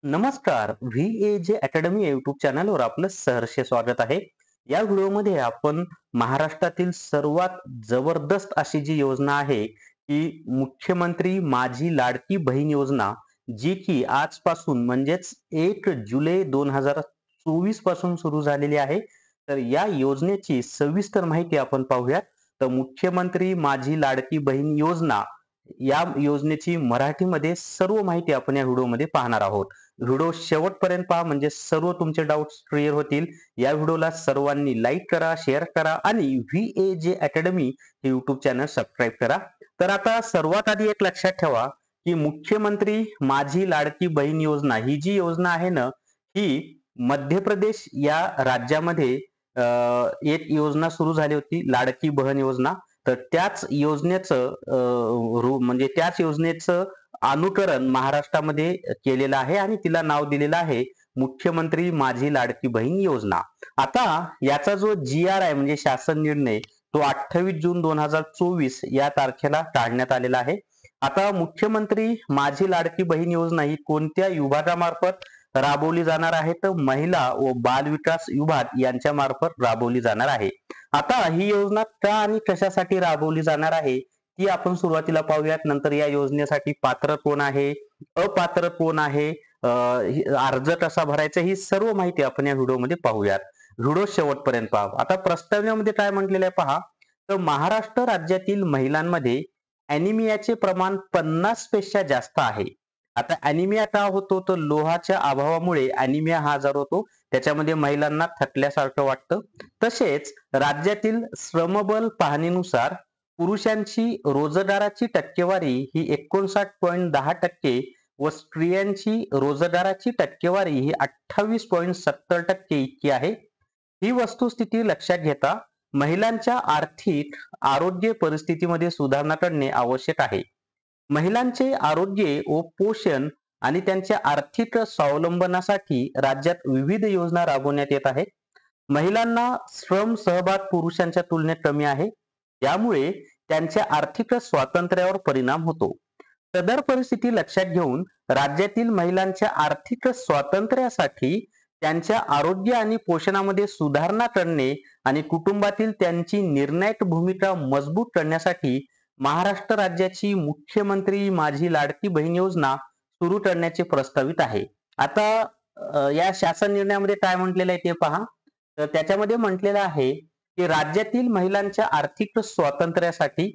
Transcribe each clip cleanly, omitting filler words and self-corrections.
नमस्कार. VAJ academy YouTube चॅनलवर आपलं सहर्ष स्वागत आहे. या व्हिडिओमध्ये आपण महाराष्ट्रातील सर्वात जबरदस्त अशी जी योजना आहे, ती मुख्यमंत्री माझी लाडकी बहीण योजना, जी की आजपासून म्हणजेच 1 जुलै 2024 पासून सुरू झालेली आहे. तर या योजनेची सविस्तर माहिती आपण पाहूयात. तर मुख्यमंत्री माझी लाडकी बहीण योजना या योजनेची मराठीमध्ये सर्व माहिती आपण या व्हिडिओमध्ये पाहणार आहोत. व्हिडिओ शेवटपर्यंत पहा म्हणजे सर्व तुमचे डाउट्स क्लिअर होतील. या व्हिडिओला सर्वांनी लाईक करा, शेअर करा आणि VAJ अकॅडमी हे YouTube चॅनल सबस्क्राईब करा. तर आता सर्वात आधी एक लक्षात ठेवा, की मुख्यमंत्री माझी लाडकी बहीण योजना ही जी योजना आहे ना, ही मध्य प्रदेश या राज्यामध्ये एक योजना सुरू झाली होती, लाडकी बहीण योजना. तर म्हणजे त्याच योजनेचं अनुकरण महाराष्ट्रामध्ये केलेलं आहे आणि तिला नाव दिलेलं आहे मुख्यमंत्री माझी लाडकी बहीण योजना. आता याचा जो GR आहे म्हणजे शासन निर्णय तो 28 जून 2024 या तारखेला काढण्यात आलेला आहे. आता मुख्यमंत्री माझी लाडकी बहीण योजना ही कोणत्या विभागामार्फत राबवली जाणार आहे? तर महिला व बाल विकास विभाग यांच्या मार्फत राबवली जाणार आहे. आता ही योजना का आणि कशासाठी राबवली जाणार आहे ती आपण सुरुवातीला पाहूयात. नंतर या योजनेसाठी पात्र कोण आहे, अपात्र कोण आहे, अर्ज कसा भरायचा ही सर्व माहिती आपण या व्हिडिओमध्ये पाहूयात. व्हिडिओ शेवटपर्यंत पहा. आता प्रस्तावनेमध्ये काय म्हटलेलं आहे पहा. तर महाराष्ट्र राज्यातील महिलांमध्ये अॅनिमियाचे प्रमाण 50 पेक्षा जास्त आहे. आता अॅनिमिया का होतो? तर लोहाच्या अभावामुळे अॅनिमिया हा आजार होतो. त्याच्यामध्ये महिलांना थकल्यासारखं वाटतं. तसेच राज्यातील श्रमबल पाहणीनुसार पुरुषांची रोजगाराची टक्केवारी ही 59.10% व स्त्रियांची रोजगाराची टक्केवारी ही 28.70% इतकी आहे. ही वस्तुस्थिती लक्षात घेता महिलांच्या आर्थिक आरोग्य परिस्थितीमध्ये सुधारणा करणे आवश्यक आहे. महिलांचे आरोग्य व पोषण आणि त्यांच्या आर्थिक स्वावलंबनासाठी राज्यात विविध योजना राबवण्यात येत आहेत. महिलांना श्रम सहभाग पुरुषांच्या तुलनेत कमी आहे. यामुळे त्यांच्या आर्थिक स्वातंत्र्यावर परिणाम होतो. सदर परिस्थिती लक्षात घेऊन राज्यातील महिलांच्या आर्थिक स्वातंत्र्यासाठी त्यांच्या आरोग्य आणि पोषणामध्ये सुधारणा करणे आणि कुटुंबातील त्यांची निर्णायक भूमिका मजबूत करण्यासाठी महाराष्ट्र राज्याची मुख्यमंत्री माझी लाडकी बहीण योजना सुरू करण्याचे प्रस्तावित आहे. आता या शासन निर्णयामध्ये काय म्हटलेलं आहे ते पहा. तर त्याच्यामध्ये म्हटलेलं आहे की राज्यातील महिलांच्या आर्थिक स्वातंत्र्यासाठी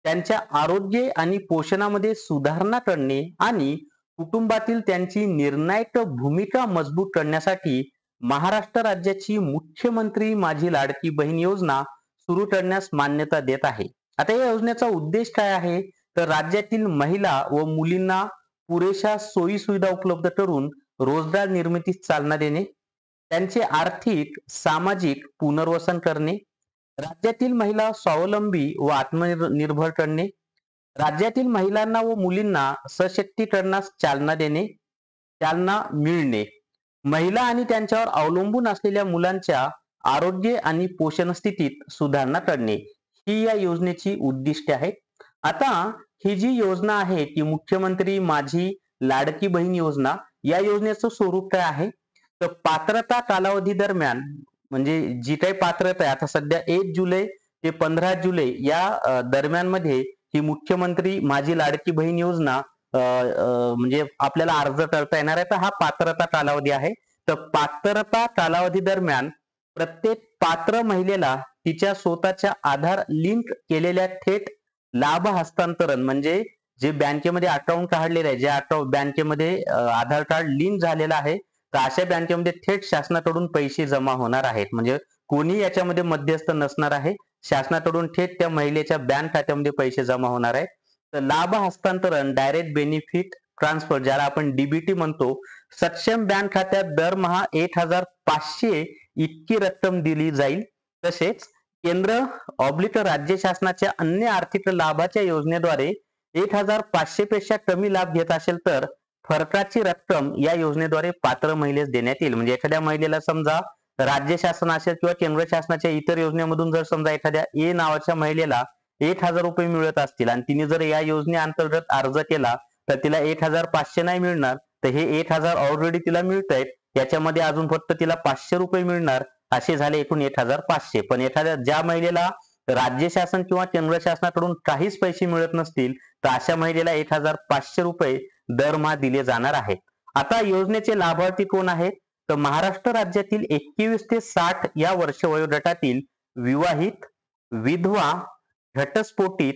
त्यांच्या आरोग्य आणि पोषणामध्ये सुधारणा करणे आणि कुटुंबातील त्यांची निर्णायक भूमिका मजबूत करण्यासाठी महाराष्ट्र राज्याची मुख्यमंत्री माझी लाडकी बहीण योजना सुरू करण्यास मान्यता देत आहे. आता या योजनेचा उद्देश काय आहे? तर राज्यातील महिला व मुलींना पुरेशा सोयी सुविधा उपलब्ध करून रोजगार निर्मितीस चालना देणे, त्यांचे आर्थिक सामाजिक पुनर्वसन करणे, राज्यातील महिला स्वावलंबी व आत्मनिर्भर करणे, राज्यातील महिलांना व मुलींना सशक्तीकरणास चालना मिळणे, महिला आणि त्यांच्यावर अवलंबून असलेल्या मुलांच्या आरोग्य आणि पोषण स्थितीत सुधारणा करणे ही या योजनेची उद्दिष्टे आहेत. आता ही जी योजना आहे ती मुख्यमंत्री माझी लाडकी बहीण योजना या योजनेचं स्वरूप काय आहे? तर पात्रता कालावधी दरम्यान म्हणजे जी काही पात्रता आहे आता सध्या 1 जुलै ते 15 जुलै या दरम्यानमध्ये ही मुख्यमंत्री माझी लाडकी बहीण योजना म्हणजे आपल्याला अर्ज करता येणार आहे. तर हा पात्रता कालावधी आहे. तर पात्रता कालावधी दरम्यान प्रत्येक पात्र महिलेला तिच्या स्वतःच्या आधार लिंक केलेल्या थेट लाभ हस्तांतरण म्हणजे जे बँकेमध्ये अकाउंट काढलेलं आहे, ज्या बँकेमध्ये आधार कार्ड लिंक झालेलं आहे, तर अशा बँकेमध्ये थेट शासनाकडून पैसे जमा होणार आहेत. म्हणजे कोणी याच्यामध्ये मध्यस्थ नसणार आहे. शासनाकडून थेट त्या महिलेच्या बँक खात्यामध्ये पैसे जमा होणार आहेत. तर लाभ हस्तांतरण डायरेक्ट बेनिफिट ट्रान्सफर ज्याला आपण DBT म्हणतो, सक्षम बँक खात्यात दरमहा 1,500 इतकी रक्कम दिली जाईल. तसेच केंद्र/राज्य शासनाच्या अन्य आर्थिक लाभाच्या योजनेद्वारे 1,500 पेक्षा कमी लाभ घेत असेल तर फरकाची रक्कम या योजनेद्वारे पात्र महिलेस देण्यात येईल. म्हणजे एखाद्या महिलेला समजा राज्य शासन असेल किंवा केंद्र शासनाच्या इतर योजनेमधून जर समजा एखाद्या ए नावाच्या महिलेला 1,000 रुपये मिळत असतील आणि तिने जर या योजनेअंतर्गत अर्ज केला तर तिला 1,500 नाही मिळणार, तर हे 8,000 ऑलरेडी तिला मिळत आहेत, याच्यामध्ये अजून फक्त तिला 500 रुपये मिळणार, असे झाले एकूण 8,500. पण एखाद्या ज्या महिलेला राज्य शासन किंवा केंद्र शासनाकडून काहीच पैसे मिळत नसतील, तर अशा महिलेला 8,500 रुपये दरमहा दिले जाणार आहेत. आता योजनेचे लाभार्थी कोण आहेत? तर महाराष्ट्र राज्यातील 21 ते 60 या वर्ष वयोगटातील विवाहित, विधवा, घटस्फोटित,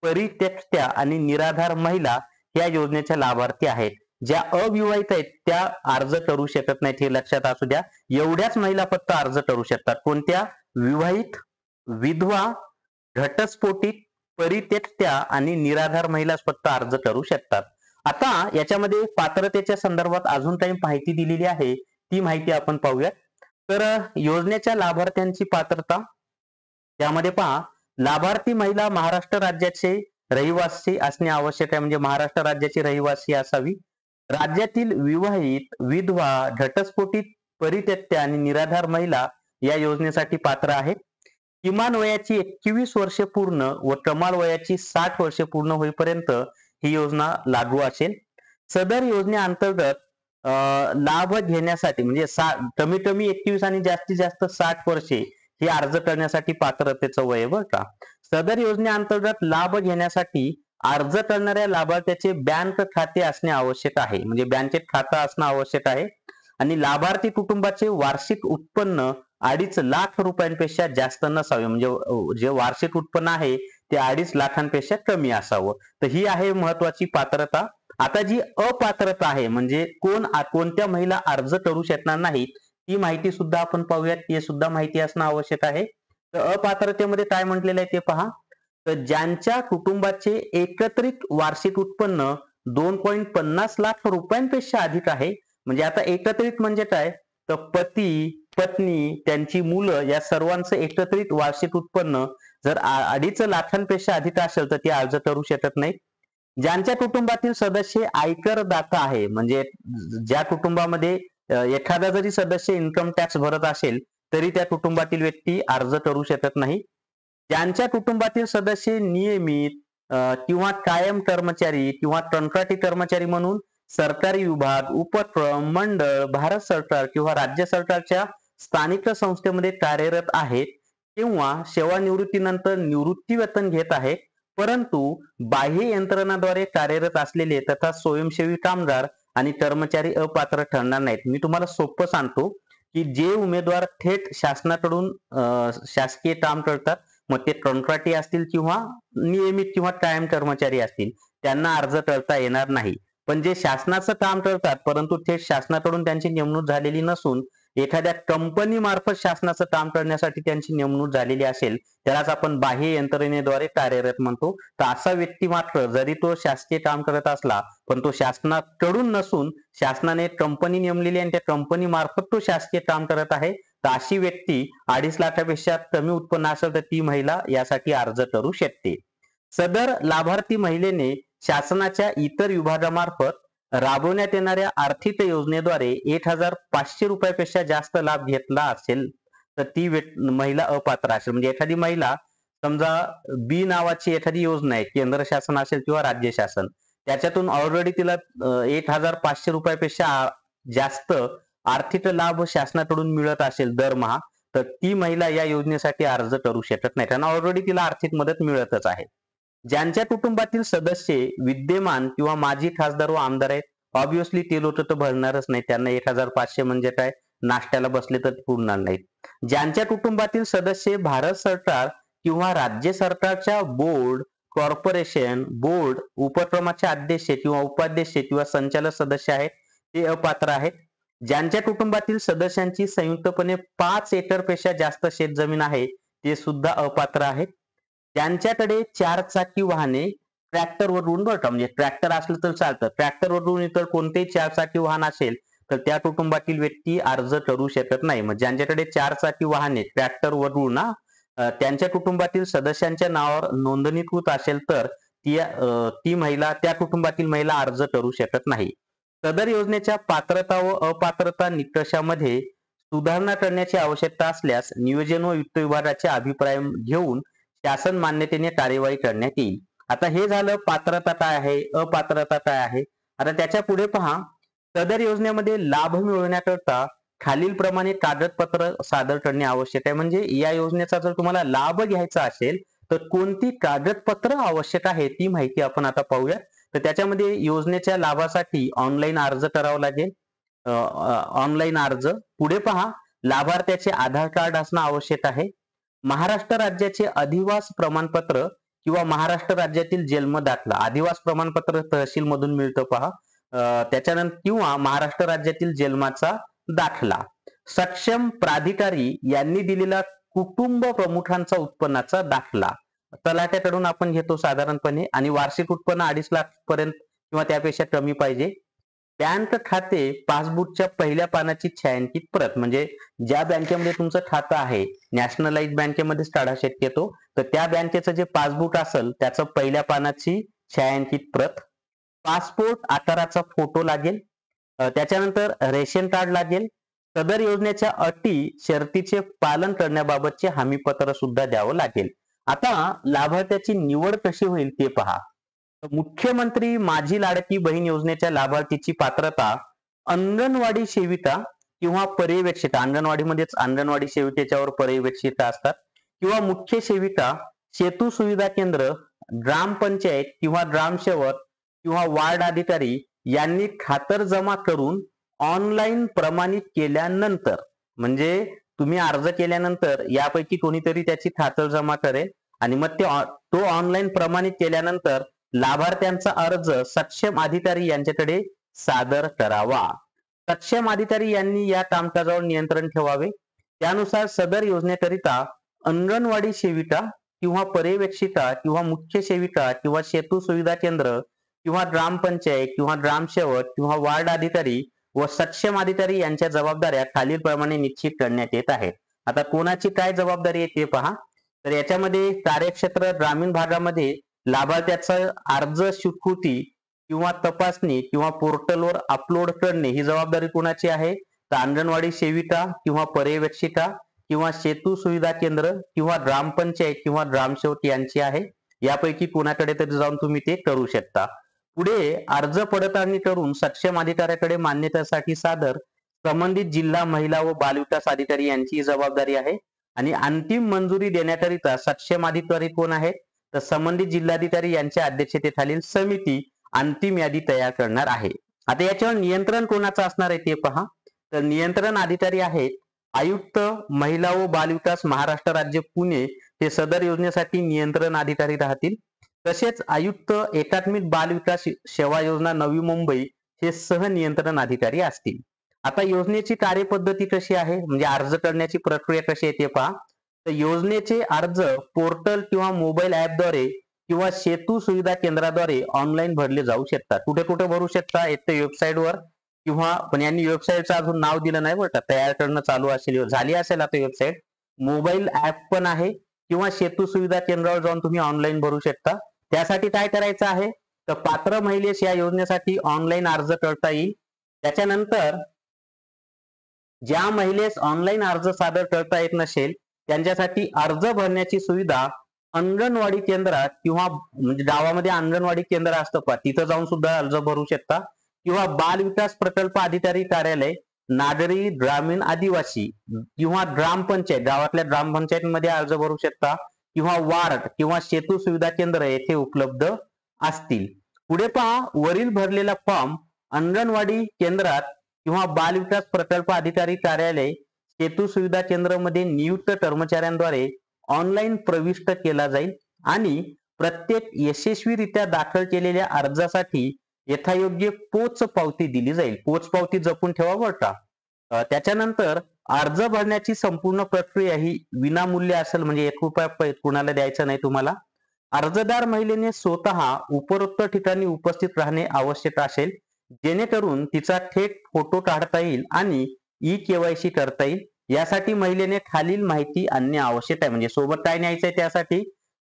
परित्यक्त्या आणि निराधार महिला या योजनेच्या लाभार्थी आहेत. ज्या अविवाहित आहेत त्या अर्ज करू शकत नाहीत, हे लक्षात असू द्या. एवढ्याच महिला फक्त अर्ज करू शकतात. कोणत्या? विवाहित, विधवा, घटस्फोटित, परित्यक्त्या आणि निराधार महिलाच फक्त अर्ज करू शकतात. आता याच्यामध्ये पात्रतेच्या संदर्भात अजून काही माहिती दिलेली आहे, ती माहिती आपण पाहूयात. तर योजनेच्या लाभार्थ्यांची पात्रता, त्यामध्ये पहा, लाभार्थी महिला महाराष्ट्र राज्याचे रहिवासी असणे आवश्यक आहे, म्हणजे महाराष्ट्र राज्याची रहिवासी असावी. राज्यातील विवाहित, विधवा, घटस्फोटित, परित्यक्त्या आणि निराधार महिला या योजनेसाठी पात्र आहेत. किमान वयाची 21 वर्षे पूर्ण व कमाल वयाची 60 वर्षे पूर्ण होईपर्यंत ही योजना लागू असेल. सदर योजनेअंतर्गत लाभ घेण्यासाठी म्हणजे कमीत कमी 21 आणि जास्तीत जास्त 60 वर्षे हे अर्ज करण्यासाठी पात्रतेचं वय बरं का. सदर योजनेअंतर्गत लाभ घेण्यासाठी अर्ज करणाऱ्या लाभार्थ्याचे बँक खाते असणे आवश्यक आहे, म्हणजे बँकेत खातं असणं आवश्यक आहे. आणि लाभार्थी कुटुंबाचे वार्षिक उत्पन्न 2.5 लाख रुपयांपेक्षा जास्त नसावे, म्हणजे जे वार्षिक उत्पन्न आहे ते 2.5 लाखांपेक्षा कमी असावं. तर ही आहे महत्वाची पात्रता. आता जी अपात्रता आहे, म्हणजे कोणत्या महिला अर्ज करू शकणार नाहीत, ती माहिती सुद्धा आपण पाहूयात. ती सुद्धा माहिती असणं आवश्यक आहे. तर अपात्रतेमध्ये काय म्हटलेलं आहे ते पहा. तर ज्यांच्या कुटुंबाचे एकत्रित वार्षिक उत्पन्न 2.50 लाख रुपयांपेक्षा अधिक आहे, म्हणजे आता एकत्रित म्हणजे काय, तर पती, पत्नी, त्यांची मुलं या सर्वांचं एकत्रित वार्षिक उत्पन्न जर 2.5 लाखांपेक्षा अधिक असेल तर ते अर्ज करू शकत नाहीत. ज्यांच्या कुटुंबातील सदस्य आयकरदाता आहे, म्हणजे ज्या कुटुंबामध्ये एखादा जरी सदस्य इन्कम टॅक्स भरत असेल तरी त्या कुटुंबातील व्यक्ती अर्ज करू शकत नाही. ज्यांच्या कुटुंबातील सदस्य नियमित किंवा कायम कर्मचारी किंवा कंत्राटी कर्मचारी म्हणून सरकारी विभाग, उपक्रम, मंडळ, भारत सरकार किंवा राज्य सरकारच्या स्थानिक संस्थेमध्ये कार्यरत आहेत किंवा सेवानिवृत्तीनंतर निवृत्ती वेतन घेत आहेत, परंतु बाह्य यंत्रणाद्वारे कार्यरत असलेले तथा स्वयंसेवी कामगार आणि कर्मचारी अपात्र ठरणार नाहीत. मी तुम्हाला सोपं सांगतो की जे उमेदवार थेट शासनाकडून शासकीय काम करतात, मग ते कंत्राटी असतील किंवा नियमित किंवा कायम कर्मचारी असतील, त्यांना अर्ज करता येणार नाही. पण जे शासनाचं काम करतात परंतु थेट शासनाकडून त्यांची नेमणूक झालेली नसून एखाद्या कंपनी मार्फत शासनाचं काम करण्यासाठी त्यांची नेमणूक झालेली असेल, त्यालाच आपण बाह्य यंत्रणेद्वारे कार्यरत म्हणतो. तर असा व्यक्ती मात्र जरी तो शासकीय काम करत असला पण तो शासनाकडून नसून शासनाने कंपनी नेमलेली आणि त्या कंपनी मार्फत तो शासकीय काम करत आहे, तर अशी व्यक्ती 2.5 लाखापेक्षा कमी उत्पन्न असेल तर ती महिला यासाठी अर्ज करू शकते. सदर लाभार्थी महिलेने शासनाच्या इतर विभागामार्फत राबवण्यात येणाऱ्या आर्थिक योजनेद्वारे 1,500 रुपयापेक्षा जास्त लाभ घेतला असेल तर ती महिला अपात्र असेल. म्हणजे एखादी महिला समजा बी नावाची एखादी योजना आहे, केंद्र शासन असेल किंवा राज्य शासन, त्याच्यातून ऑलरेडी तिला 1,500 रुपयापेक्षा जास्त आर्थिक लाभ शासनाकडून मिळत असेल दरमहा, तर ती महिला या योजनेसाठी अर्ज करू शकत नाही, कारण ऑलरेडी तिला आर्थिक मदत मिळतच आहे. ज्यांच्या कुटुंबातील सदस्य विद्यमान किंवा माजी खासदार व आमदार आहेत, ऑब्व्हियसली ते लोक तर भरणारच नाही. त्यांना 1,500 म्हणजे काय, नाश्त्याला बसले तर पुरणार नाहीत. ज्यांच्या कुटुंबातील सदस्य भारत सरकार किंवा राज्य सरकारच्या बोर्ड, कॉर्पोरेशन, बोर्ड, उपक्रमाचे अध्यक्ष किंवा उपाध्यक्ष किंवा संचालक सदस्य आहेत, ते अपात्र आहेत. ज्यांच्या कुटुंबातील सदस्यांची संयुक्तपणे 5 एकरपेक्षा जास्त शेतजमीन आहे, ते सुद्धा अपात्र आहेत. ज्यांच्याकडे 4 चाकी वाहने, ट्रॅक्टर वरून बरं का, म्हणजे ट्रॅक्टर असलं तर चालतं, ट्रॅक्टर वरून इतर कोणतेही 4 चाकी वाहन असेल तर त्या कुटुंबातील व्यक्ती अर्ज करू शकत नाही. मग ज्यांच्याकडे 4 चाकी वाहने, ट्रॅक्टर वरून त्यांच्या कुटुंबातील सदस्यांच्या नावावर नोंदणीकृत असेल तर ती महिला, त्या कुटुंबातील महिला अर्ज करू शकत नाही. सदर योजनेच्या पात्रता व अपात्रता निकषामध्ये सुधारणा करण्याची आवश्यकता असल्यास नियोजन व वित्त विभागाचे अभिप्राय घेऊन शासन मान्यतेने कार्यवाही करण्यात येईल. आता हे झालं पात्रता काय आहे, अपात्रता काय आहे. आता त्याच्या पुढे पहा, सदर योजनेमध्ये लाभ मिळवण्याकरता खालील प्रमाणे कागदपत्र सादर करणे आवश्यक आहे. म्हणजे या योजनेचा जर तुम्हाला लाभ घ्यायचा असेल तर कोणती कागदपत्र आवश्यक आहे ती माहिती आपण आता पाहूया. तर त्याच्यामध्ये योजनेच्या लाभासाठी ऑनलाईन अर्ज करावा लागेल. ऑनलाईन अर्ज. पुढे पहा, लाभार्थ्याचे आधार कार्ड असणं आवश्यक आहे. महाराष्ट्र राज्याचे अधिवास प्रमाणपत्र किंवा महाराष्ट्र राज्यातील जन्म दाखला. अधिवास प्रमाणपत्र तहसील मधून मिळतं पहा. त्याच्यानंतर किंवा महाराष्ट्र राज्यातील जन्माचा दाखला. सक्षम प्राधिकारी यांनी दिलेला कुटुंब प्रमुखांचा उत्पन्नाचा दाखला. तलाठ्याकडून आपण घेतो साधारणपणे आणि वार्षिक उत्पन्न 2.5 लाख पर्यंत किंवा त्यापेक्षा कमी पाहिजे. बँक खाते पासबुकच्या पहिल्या पानाची छायांकित प्रत. म्हणजे ज्या बँकेमध्ये तुमचं खातं आहे, नॅशनलाइज बँकेमध्येच काढा शक्यतो, तर त्या बँकेचं जे पासबुक असेल त्याचं पहिल्या पानाची छायांकित प्रत. पासपोर्ट आकाराचा फोटो लागेल. त्याच्यानंतर रेशन कार्ड लागेल. सदर योजनेच्या अटी शर्तीचे पालन करण्याबाबतचे हमीपत्र सुद्धा द्यावं लागेल. आता लाभार्थ्याची निवड कशी होईल ते पहा. मुख्यमंत्री माझी लाडकी बहीण योजनेच्या लाभार्थीची पात्रता अंगणवाडी सेविका किंवा पर्यवेक्षिका. अंगणवाडीमध्येच अंगणवाडी सेविकेच्यावर पर्यवेक्षिका असतात किंवा मुख्य सेविका, सेतू सुविधा केंद्र, ग्रामपंचायत किंवा ग्रामसेवक किंवा वार्ड अधिकारी यांनी खातरजमा करून ऑनलाईन प्रमाणित केल्यानंतर, म्हणजे तुम्ही अर्ज केल्यानंतर यापैकी कोणीतरी त्याची खातरजमा करेल आणि मग तो ऑनलाईन प्रमाणित केल्यानंतर लाभार्थ्यांचा अर्ज सक्षम अधिकारी यांच्याकडे सादर करावा. सक्षम अधिकारी यांनी या कामकाजावर नियंत्रण ठेवावे. त्यानुसार सदर योजनेकरिता अंगणवाडी सेविका किंवा पर्यवेक्षिका किंवा मुख्य सेविका किंवा सेतू सुविधा केंद्र किंवा ग्रामपंचायत किंवा ग्रामसेवक किंवा वार्ड अधिकारी व सक्षम अधिकारी यांच्या जबाबदाऱ्या खालीलप्रमाणे निश्चित करण्यात येत आहेत. आता कोणाची काय जबाबदारी आहे ते पहा. तर याच्यामध्ये कार्यक्षेत्र ग्रामीण भागामध्ये लाभार्थ्याचा अर्ज स्वीकृती किंवा तपासणी किंवा पोर्टलवर अपलोड करणे ही जबाबदारी कोणाची आहे? तर अंगणवाडी सेविका किंवा पर्यवेक्षिका किंवा सेतू सुविधा केंद्र किंवा ग्रामपंचायत किंवा ग्रामसेवक यांची आहे. यापैकी कोणाकडे तरी जाऊन तुम्ही ते करू शकता. पुढे अर्ज पडताळणी करून सक्षम अधिकाऱ्याकडे मान्यतेसाठी सादर संबंधित जिल्हा महिला व बालविकास अधिकारी यांची जबाबदारी आहे. आणि अंतिम मंजुरी देण्याकरिता सक्षम अधिकारी कोण आहेत? तर संबंधित जिल्हाधिकारी यांच्या अध्यक्षतेखालील समिती अंतिम यादी तयार करणार आहे. आता याच्यावर नियंत्रण कोणाचं असणार आहे ते पहा. तर नियंत्रण अधिकारी आहेत आयुक्त महिला व बालविकास महाराष्ट्र राज्य पुणे, हे सदर योजनेसाठी नियंत्रण अधिकारी राहतील. तसेच आयुक्त एकात्मिक बालविकास सेवा योजना नवी मुंबई हे सहनियंत्रण अधिकारी असतील. आता योजनेची कार्यपद्धती कशी आहे, म्हणजे अर्ज करण्याची प्रक्रिया कशी आहे ते पहा. तर योजनेचे अर्ज पोर्टल किंवा मोबाईल ऍपद्वारे किंवा सेतू सुविधा केंद्राद्वारे ऑनलाईन भरले जाऊ शकतात. कुठे कुठे भरू शकता? एक तर वेबसाईटवर किंवा पण यांनी वेबसाईटचं अजून नाव दिलं नाही बरं का, तयार करणं चालू असेल, झाली असेल आता वेबसाईट. मोबाईल ऍप पण आहे किंवा सेतू सुविधा केंद्रावर जाऊन तुम्ही ऑनलाईन भरू शकता. त्यासाठी काय करायचं आहे, तर पात्र महिलेस या योजनेसाठी ऑनलाईन अर्ज करता येईल. त्याच्यानंतर ज्या महिलेस ऑनलाईन अर्ज सादर करता येत नसेल त्यांच्यासाठी अर्ज भरण्याची सुविधा अंगणवाडी केंद्रात किंवा म्हणजे गावामध्ये अंगणवाडी केंद्र असतं पहा, तिथं जाऊन सुद्धा अर्ज भरू शकता किंवा बाल विकास प्रकल्प अधिकारी कार्यालय, नागरी ग्रामीण आदिवासी किंवा ग्रामपंचायत, गावातल्या ग्रामपंचायतीमध्ये अर्ज भरू शकता किंवा वार्ड किंवा सेतू सुविधा केंद्र येथे उपलब्ध असतील. पुढे पहा, वरील भरलेला फॉर्म अंगणवाडी केंद्रात किंवा बाल विकास प्रकल्प अधिकारी कार्यालय, सेतू सुविधा केंद्र मध्ये नियुक्त कर्मचाऱ्यांद्वारे ऑनलाईन प्रविष्ट केला जाईल आणि प्रत्येक यशस्वीरित्या दाखल केलेल्या अर्जासाठी यथायोग्य पोच पावती दिली जाईल. पोच पावती जपून ठेवा बरं का. त्याच्यानंतर अर्ज भरण्याची संपूर्ण प्रक्रिया ही विनामूल्य असेल, म्हणजे ₹1 कुणाला द्यायचा नाही तुम्हाला. अर्जदार महिलेने स्वतः उपरोक्त ठिकाणी उपस्थित राहणे आवश्यक असेल, जेणेकरून तिचा थेट फोटो काढता येईल आणि ई-केवायसी करता येईल. यासाठी महिलेने खालील माहिती आणणे आवश्यक आहे. म्हणजे सोबत काय न्यायचंय त्यासाठी,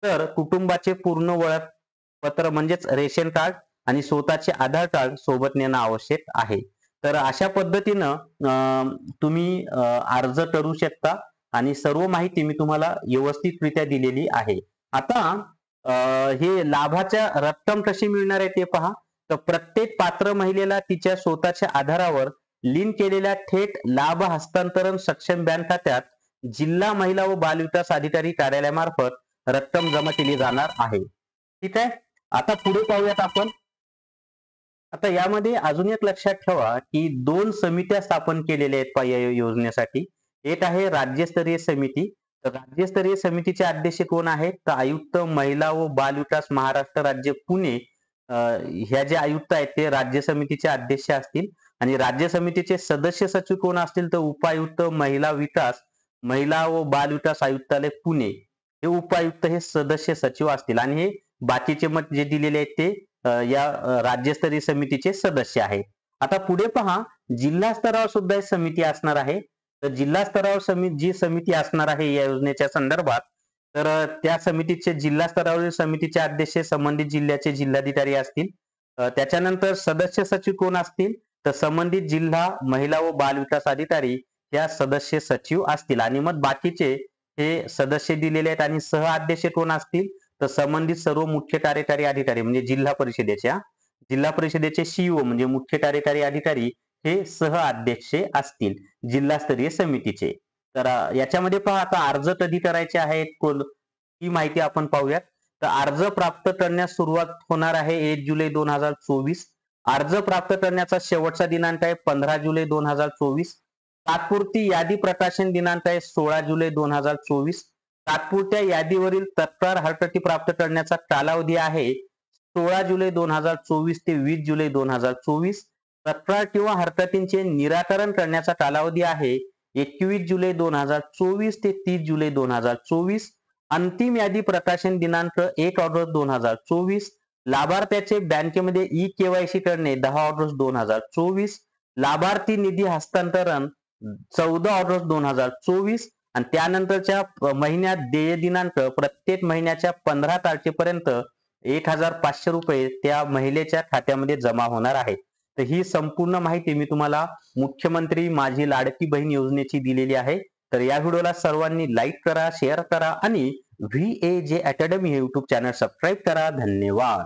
तर कुटुंबाचे पूर्ण ओळखपत्र म्हणजेच रेशन कार्ड आणि स्वतःचे आधार कार्ड सोबत नेणं आवश्यक आहे. तर अशा पद्धतीनं तुम्ही अर्ज करू शकता आणि सर्व माहिती मी तुम्हाला व्यवस्थितरित्या दिलेली आहे. आता हे लाभाच्या रक्कम कशी मिळणार आहे ते पहा. तर प्रत्येक पात्र महिलेला तिच्या स्वतःच्या आधारावर लिंक केलेल्या थेट लाभ हस्तांतरण सक्षम बँक खात्यात जिल्हा महिला व बालविकास अधिकारी कार्यालयामार्फत रक्कम जमा केली जाणार आहे. ठीक आहे. आता पुढे पाहूयात आपण. आता यामध्ये अजून एक लक्षात ठेवा की 2 समित्या स्थापन केलेल्या आहेत या योजनेसाठी. एक आहे राज्यस्तरीय समिती. तर राज्यस्तरीय समितीचे अध्यक्ष कोण आहेत? तर आयुक्त महिला व बालविकास महाराष्ट्र राज्य पुणे, ह्या जे आयुक्त आहेत ते राज्य समितीचे अध्यक्ष असतील आणि राज्य समितीचे सदस्य सचिव कोण असतील? तर उपायुक्त महिला विकास, महिला व बाल विकास आयुक्तालय पुणे हे उपायुक्त हे सदस्य सचिव असतील आणि हे बाकीचे मत जे दिलेले आहेत ते या राज्यस्तरीय समितीचे सदस्य आहेत. आता पुढे पहा, जिल्हा स्तरावर सुद्धा एक समिती असणार आहे. तर जिल्हा स्तरावर जी समिती असणार आहे या योजनेच्या संदर्भात, तर त्या समितीचे जिल्हा स्तरावरील समितीचे अध्यक्ष संबंधित जिल्ह्याचे जिल्हाधिकारी असतील. त्याच्यानंतर सदस्य सचिव कोण असतील? तर संबंधित जिल्हा महिला व बाल विकास अधिकारी या सदस्य सचिव असतील आणि मग बाकीचे हे सदस्य दिलेले आहेत आणि सह अध्यक्ष कोण असतील? तर संबंधित सर्व मुख्य कार्यकारी अधिकारी म्हणजे जिल्हा परिषदेचे सीईओ म्हणजे मुख्य कार्यकारी अधिकारी हे सह अध्यक्ष असतील जिल्हास्तरीय समितीचे. तर याच्यामध्ये पहा, आता अर्ज कधी करायचे आहेत ही माहिती आपण पाहूयात. तर अर्ज प्राप्त करण्यास सुरुवात होणार आहे 1 जुलै 2024. अर्ज प्राप्त करण्याचा शेवटचा दिनांक आहे 15 जुलै 2024. तात्पुरती यादी प्रकाशन दिनांक आहे 16 जुलै 2024. तात्पुरत्या यादीवरील तत्काळ हरकती प्राप्त करण्याचा कालावधी आहे 16 जुलै 2024 ते 20 जुलै 2024. तत्काळ किंवा हरकतींचे निराकरण करण्याचा कालावधी आहे 21 जुलै 2024 ते 30 जुलै 2024. अंतिम यादी प्रकाशन दिनांक 1 ऑगस्ट 2024. लाभार्थ्याचे बँकेमध्ये ई-केवायसी करणे 10 ऑगस्ट 2024. लाभार्थी निधी हस्तांतरण 14 ऑगस्ट 2024 आणि त्यानंतरच्या महिन्यात देय दिनांक प्रत्येक महिन्याच्या 15 तारखेपर्यंत 1,500 रुपये त्या महिलेच्या खात्यामध्ये जमा होणार आहेत. तर ही संपूर्ण माहिती मी तुम्हाला मुख्यमंत्री माझी लाडकी बहीण योजनेची दिलेली आहे. तर या व्हिडिओला सर्वांनी लाईक करा, शेअर करा आणि VAJ अकॅडमी हे YouTube चॅनल सबस्क्राईब करा. धन्यवाद.